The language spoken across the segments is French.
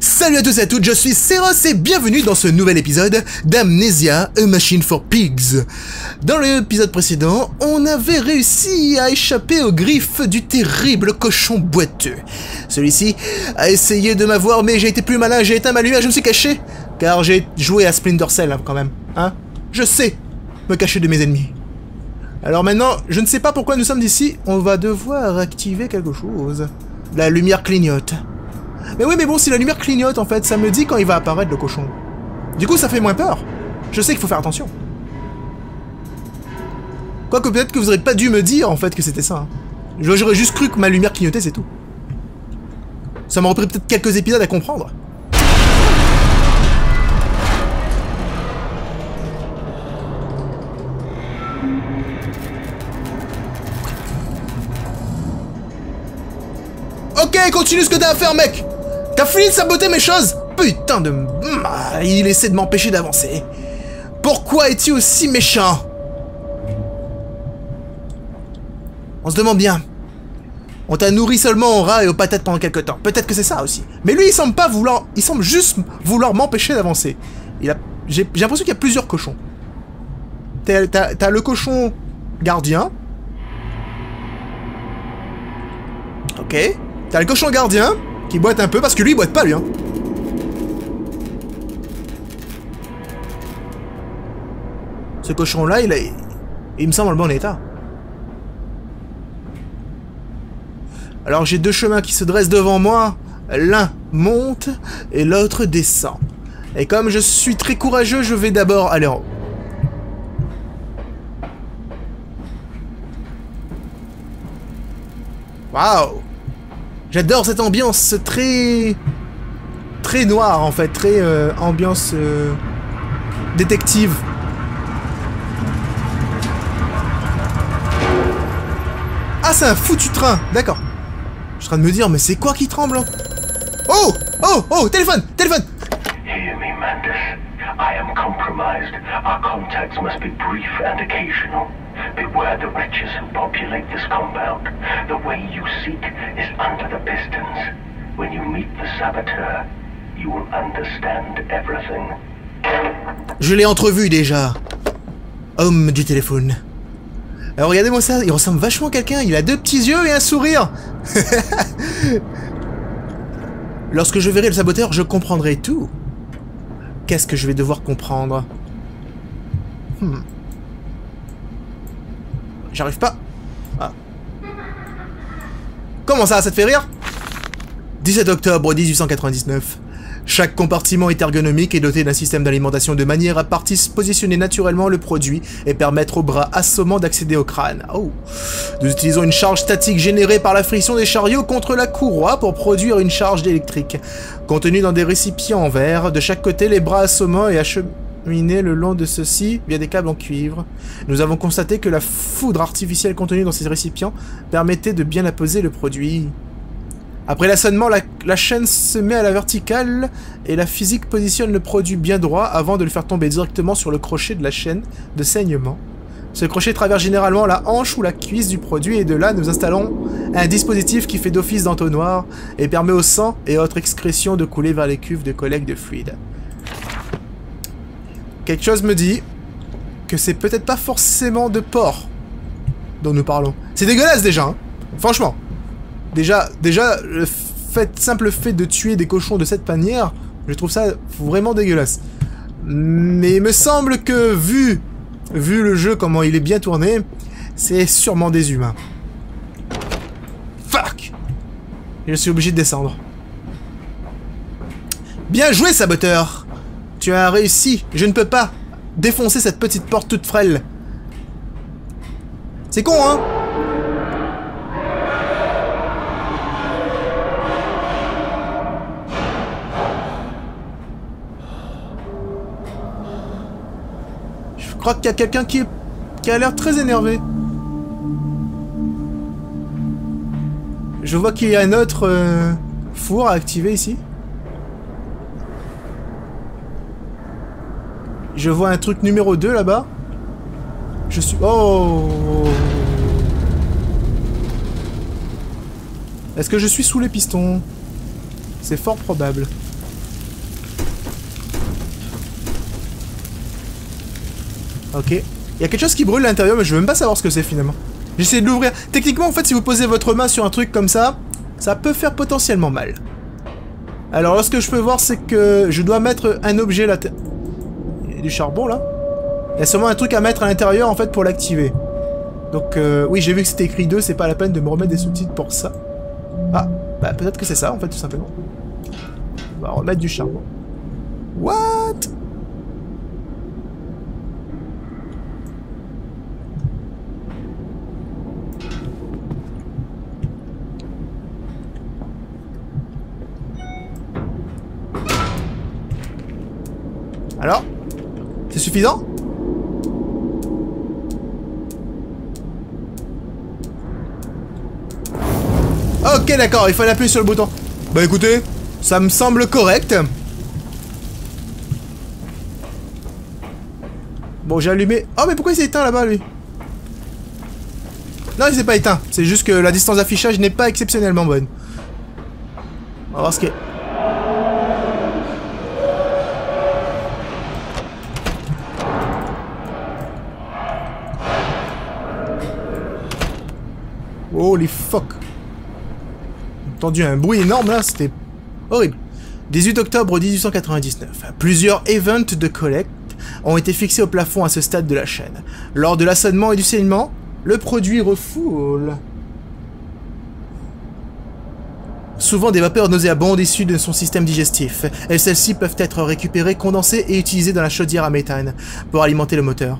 Salut à tous et à toutes, je suis Seros et bienvenue dans ce nouvel épisode d'Amnesia, A Machine for Pigs. Dans l'épisode précédent, on avait réussi à échapper aux griffes du terrible cochon boiteux. Celui-ci a essayé de m'avoir, mais j'ai été plus malin, j'ai éteint ma lumière, je me suis caché. Car j'ai joué à Splinter Cell hein, quand même, hein. Je sais me cacher de mes ennemis. Alors maintenant, je ne sais pas pourquoi nous sommes ici, on va devoir activer quelque chose. La lumière clignote. Mais oui, mais bon, si la lumière clignote, en fait, ça me dit quand il va apparaître, le cochon. Du coup, ça fait moins peur. Je sais qu'il faut faire attention. Quoique peut-être que vous auriez pas dû me dire, en fait, que c'était ça. Hein. J'aurais juste cru que ma lumière clignotait, c'est tout. Ça m'aurait pris peut-être quelques épisodes à comprendre. Ok, continue ce que t'as à faire, mec! T'as fini de saboter mes choses? Putain de... il essaie de m'empêcher d'avancer. Pourquoi es-tu aussi méchant? On se demande bien. On t'a nourri seulement aux rats et aux patates pendant quelques temps. Peut-être que c'est ça aussi. Mais lui, il semble pas vouloir... Il semble juste vouloir m'empêcher d'avancer. J'ai l'impression qu'il y a plusieurs cochons. T'as le cochon gardien. Ok. T'as le cochon gardien qui boite un peu, parce que lui il boite pas lui hein. Ce cochon là il me semble en bon état. Alors j'ai deux chemins qui se dressent devant moi. L'un monte et l'autre descend. Et comme je suis très courageux, je vais d'abord aller en haut. Waouh! J'adore cette ambiance très noire en fait, très ambiance détective. Ah, c'est un foutu train, d'accord. Je suis en train de me dire, mais c'est quoi qui tremble? Oh, oh, oh, téléphone, téléphone. Hear me, Mandus. I am compromised. Our contacts must be brief and occasional. Beware the wretches who populate this compound. The way you seek is under the pistons. When you meet the saboteur, you will understand everything. Je l'ai entrevu déjà. Homme du téléphone. Alors regardez-moi ça, il ressemble vachement à quelqu'un, il a deux petits yeux et un sourire. Lorsque je verrai le saboteur, je comprendrai tout. Qu'est-ce que je vais devoir comprendre? J'arrive pas. Ah. Comment ça te fait rire? 17 octobre 1899. Chaque compartiment est ergonomique et doté d'un système d'alimentation de manière à positionner naturellement le produit et permettre aux bras assommants d'accéder au crâne. Oh. Nous utilisons une charge statique générée par la friction des chariots contre la courroie pour produire une charge électrique. Contenue dans des récipients en verre, de chaque côté les bras assommants et acheminés le long de ceux-ci via des câbles en cuivre. Nous avons constaté que la foudre artificielle contenue dans ces récipients permettait de bien apposer le produit. Après l'assonnement, la chaîne se met à la verticale et la physique positionne le produit bien droit avant de le faire tomber directement sur le crochet de la chaîne de saignement. Ce crochet traverse généralement la hanche ou la cuisse du produit et de là nous installons un dispositif qui fait d'office d'entonnoir et permet au sang et autres excrétions de couler vers les cuves de collecte de fluide. Quelque chose me dit que c'est peut-être pas forcément de porc dont nous parlons. C'est dégueulasse déjà, hein. Franchement. Déjà, le simple fait de tuer des cochons de cette manière, je trouve ça vraiment dégueulasse. Mais il me semble que, vu le jeu, comment il est bien tourné, c'est sûrement des humains. Fuck! Je suis obligé de descendre. Bien joué, saboteur! Tu as réussi. Je ne peux pas défoncer cette petite porte toute frêle. C'est con, hein? Je crois qu'il y a quelqu'un qui a l'air très énervé. Je vois qu'il y a un autre four à activer ici. Je vois un truc numéro 2 là-bas. Je suis... Oh! Est-ce que je suis sous les pistons? C'est fort probable. Ok. Il y a quelque chose qui brûle à l'intérieur, mais je veux même pas savoir ce que c'est finalement. J'essaie de l'ouvrir. Techniquement, en fait, si vous posez votre main sur un truc comme ça peut faire potentiellement mal. Alors là, ce que je peux voir, c'est que je dois mettre un objet là. Il y a du charbon là. Il y a sûrement un truc à mettre à l'intérieur en fait pour l'activer. Donc oui, j'ai vu que c'était écrit 2, c'est pas la peine de me remettre des sous-titres pour ça. Ah, bah peut-être que c'est ça en fait tout simplement. On va remettre du charbon. What? Alors? C'est suffisant? Ok d'accord, il fallait appuyer sur le bouton. Bah écoutez, ça me semble correct. Bon, j'ai allumé... Oh mais pourquoi il s'est éteint là-bas lui? Non, il s'est pas éteint. C'est juste que la distance d'affichage n'est pas exceptionnellement bonne. On va voir ce qu'il y a. Holy fuck. J'ai entendu un bruit énorme là, c'était horrible. 18 octobre 1899. Plusieurs events de collecte ont été fixés au plafond à ce stade de la chaîne. Lors de l'assolement et du saignement, le produit refoule. Souvent des vapeurs nauséabondes issues de son système digestif, et celles-ci peuvent être récupérées, condensées et utilisées dans la chaudière à méthane pour alimenter le moteur.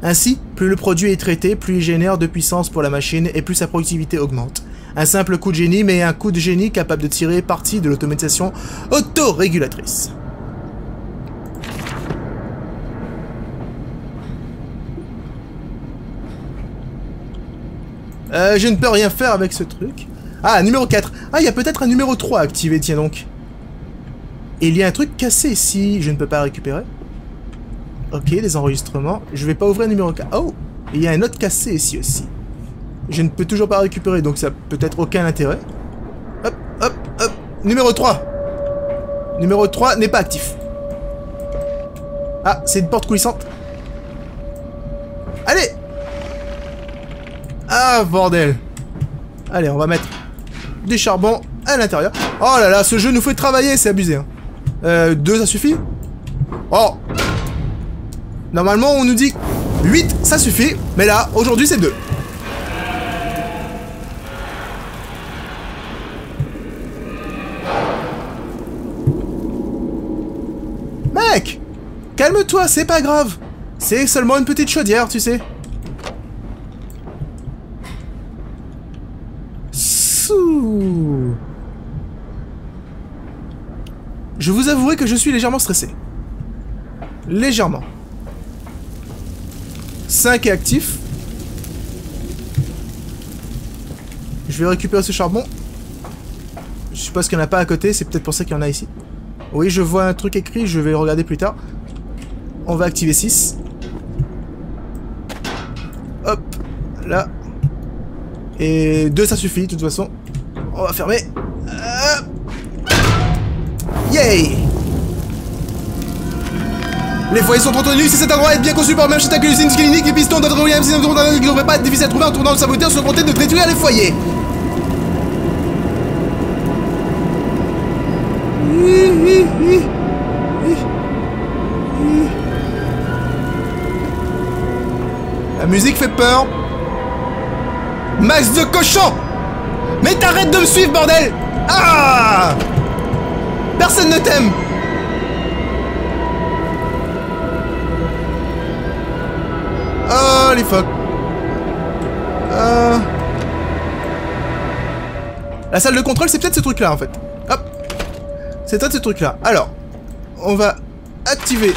Ainsi, plus le produit est traité, plus il génère de puissance pour la machine et plus sa productivité augmente. Un simple coup de génie, mais un coup de génie capable de tirer parti de l'automatisation autorégulatrice. Je ne peux rien faire avec ce truc. Ah, numéro 4. Ah, il y a peut-être un numéro 3 activé, tiens donc. Et il y a un truc cassé ici, je ne peux pas récupérer. Ok, des enregistrements. Je vais pas ouvrir le numéro 4. Oh, il y a un autre cassé ici aussi. Je ne peux toujours pas récupérer, donc ça peut être aucun intérêt. Hop, hop, hop. Numéro 3. Numéro 3 n'est pas actif. Ah, c'est une porte coulissante. Allez! Ah, bordel. Allez, on va mettre du charbon à l'intérieur. Oh là là, ce jeu nous fait travailler, c'est abusé. Hein. 2, ça suffit? Oh! Normalement, on nous dit 8, ça suffit. Mais là, aujourd'hui, c'est 2. Mec! Calme-toi, c'est pas grave. C'est seulement une petite chaudière, tu sais. Je vous avouerai que je suis légèrement stressé. Légèrement. 5 est actif. Je vais récupérer ce charbon. Je suppose qu'il n'y en a pas à côté, c'est peut-être pour ça qu'il y en a ici. Oui, je vois un truc écrit, je vais le regarder plus tard. On va activer 6. Hop, là. Et 2, ça suffit, de toute façon. On va fermer. Yay! Les foyers sont entretenus, si cet endroit est bien conçu par le même château que l'usine clinique, les pistons d'adrénaline qui ne devraient pas être difficiles à trouver en tournant le saboteur se contenter de détruire les foyers. La musique fait peur. Max de cochon! Mais t'arrêtes de me suivre, bordel! Ah! Personne ne t'aime! Oh, les fuck. La salle de contrôle, c'est peut-être ce truc-là, en fait. Hop. C'est peut-être ce truc-là. Alors, on va activer...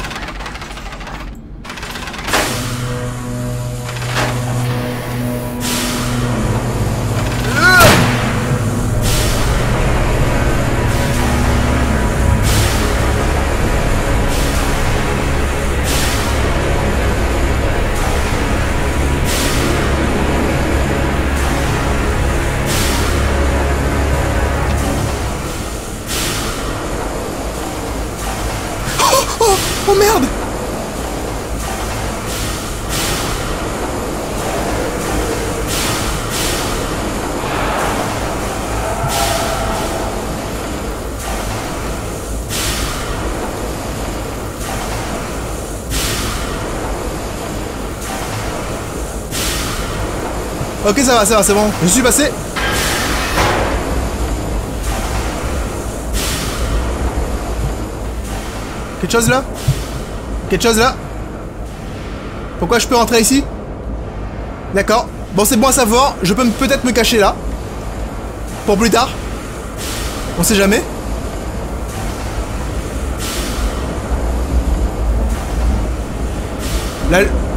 Oh merde! Ok, ça va, c'est bon. Je suis passé. Quelque chose là? Quelque chose là? Pourquoi je peux rentrer ici? D'accord. Bon, c'est bon à savoir. Je peux peut-être me cacher là. Pour plus tard. On sait jamais.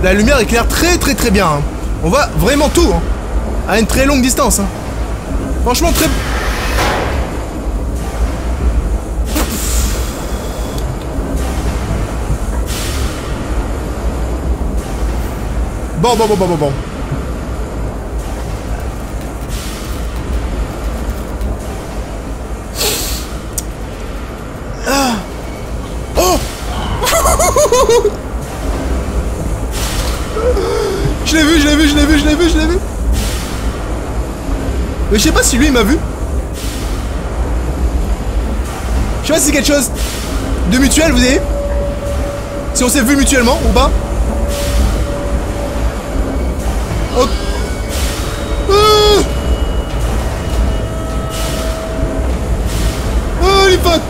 La lumière éclaire très bien. Hein. On voit vraiment tout. Hein. À une très longue distance. Hein. Franchement, très... Bon. Ah. Oh. Je l'ai vu. Mais je sais pas si lui il m'a vu. Je sais pas si c'est quelque chose de mutuel, vous savez. Si on s'est vu mutuellement ou pas. Oh. Holy fuck.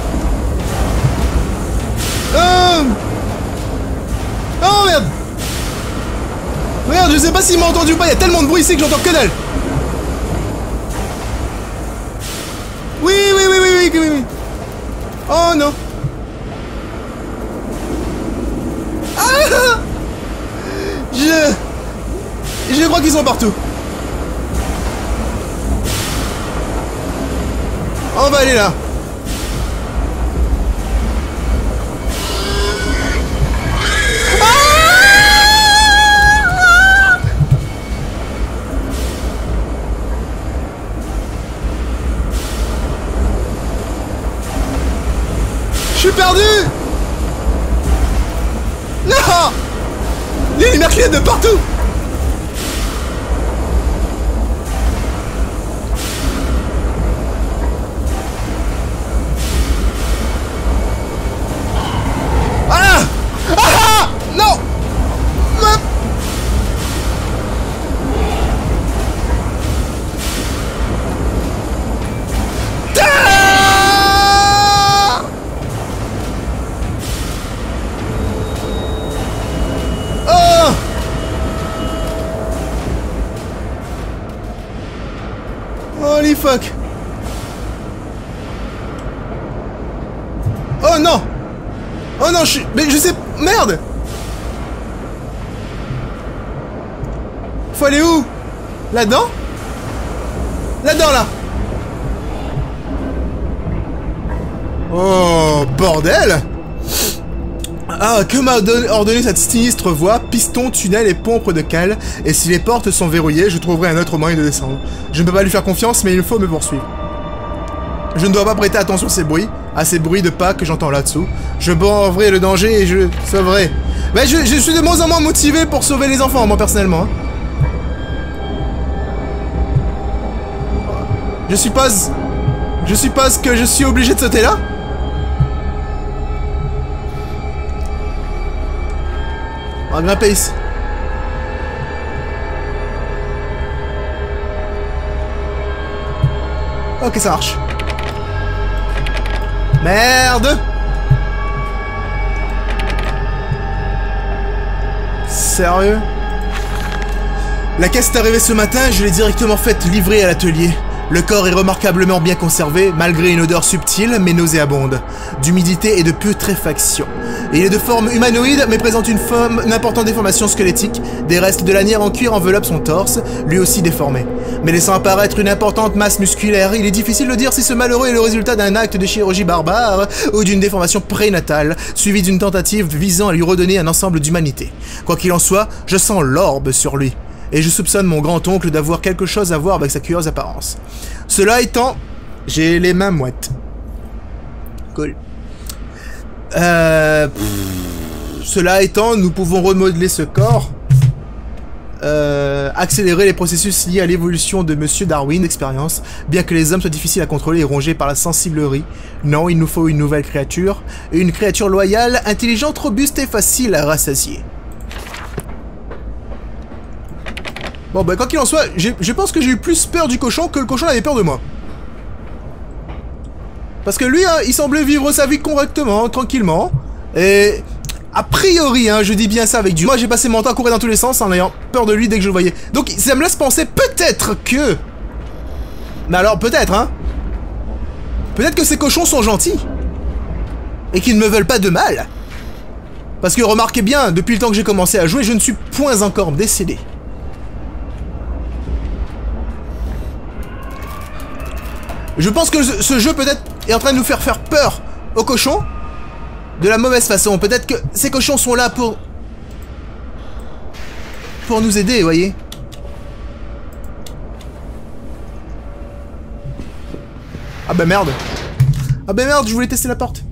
Oh merde. Merde, je sais pas s'il m'a entendu ou pas, il y a tellement de bruit ici que j'entends que dalle. Oui. Oh non. Ah. Je crois qu'ils sont partout. On va aller là. Je suis perdu. Non. Les lumières clignotent de partout. Holy fuck. Oh non. Oh non, mais je sais... Merde. Faut aller où? Là-dedans? Là-dedans, là. Oh, bordel. Ah, que m'a ordonné cette sinistre voie? Piston, tunnel et pompe de cale. Et si les portes sont verrouillées, je trouverai un autre moyen de descendre. Je ne peux pas lui faire confiance, mais il faut me poursuivre. Je ne dois pas prêter attention à ces bruits de pas que j'entends là-dessous. Je bornerai le danger et je sauverai. Mais je suis de moins en moins motivé pour sauver les enfants, moi, personnellement. Hein. Je suppose que je suis obligé de sauter là? On va grimper ici. Ok, ça marche. Merde! Sérieux? La caisse est arrivée ce matin, je l'ai directement faite livrer à l'atelier. Le corps est remarquablement bien conservé, malgré une odeur subtile mais nauséabonde, d'humidité et de putréfaction. Il est de forme humanoïde, mais présente une importante déformation squelettique. Des restes de lanière en cuir enveloppent son torse, lui aussi déformé. Mais laissant apparaître une importante masse musculaire, il est difficile de dire si ce malheureux est le résultat d'un acte de chirurgie barbare ou d'une déformation prénatale, suivie d'une tentative visant à lui redonner un ensemble d'humanité. Quoi qu'il en soit, je sens l'orbe sur lui. Et je soupçonne mon grand-oncle d'avoir quelque chose à voir avec sa curieuse apparence. Cela étant, j'ai les mains moites. Cool. Cela étant, nous pouvons remodeler ce corps, accélérer les processus liés à l'évolution de Monsieur Darwin d'expérience, bien que les hommes soient difficiles à contrôler et rongés par la sensiblerie. Non, il nous faut une nouvelle créature, une créature loyale, intelligente, robuste et facile à rassasier. Bon bah quoi qu'il en soit, je pense que j'ai eu plus peur du cochon que le cochon avait peur de moi. Parce que lui, hein, il semblait vivre sa vie correctement, tranquillement. Et a priori, hein, je dis bien ça avec du... Moi j'ai passé mon temps à courir dans tous les sens en ayant peur de lui dès que je le voyais. Donc ça me laisse penser peut-être que... Mais alors peut-être, hein. Peut-être que ces cochons sont gentils. Et qu'ils ne me veulent pas de mal. Parce que remarquez bien, depuis le temps que j'ai commencé à jouer, je ne suis point encore décédé. Je pense que ce jeu peut-être est en train de nous faire peur aux cochons. De la mauvaise façon. Peut-être que ces cochons sont là pour nous aider, vous voyez. Ah bah merde. Ah bah merde, je voulais tester la porte.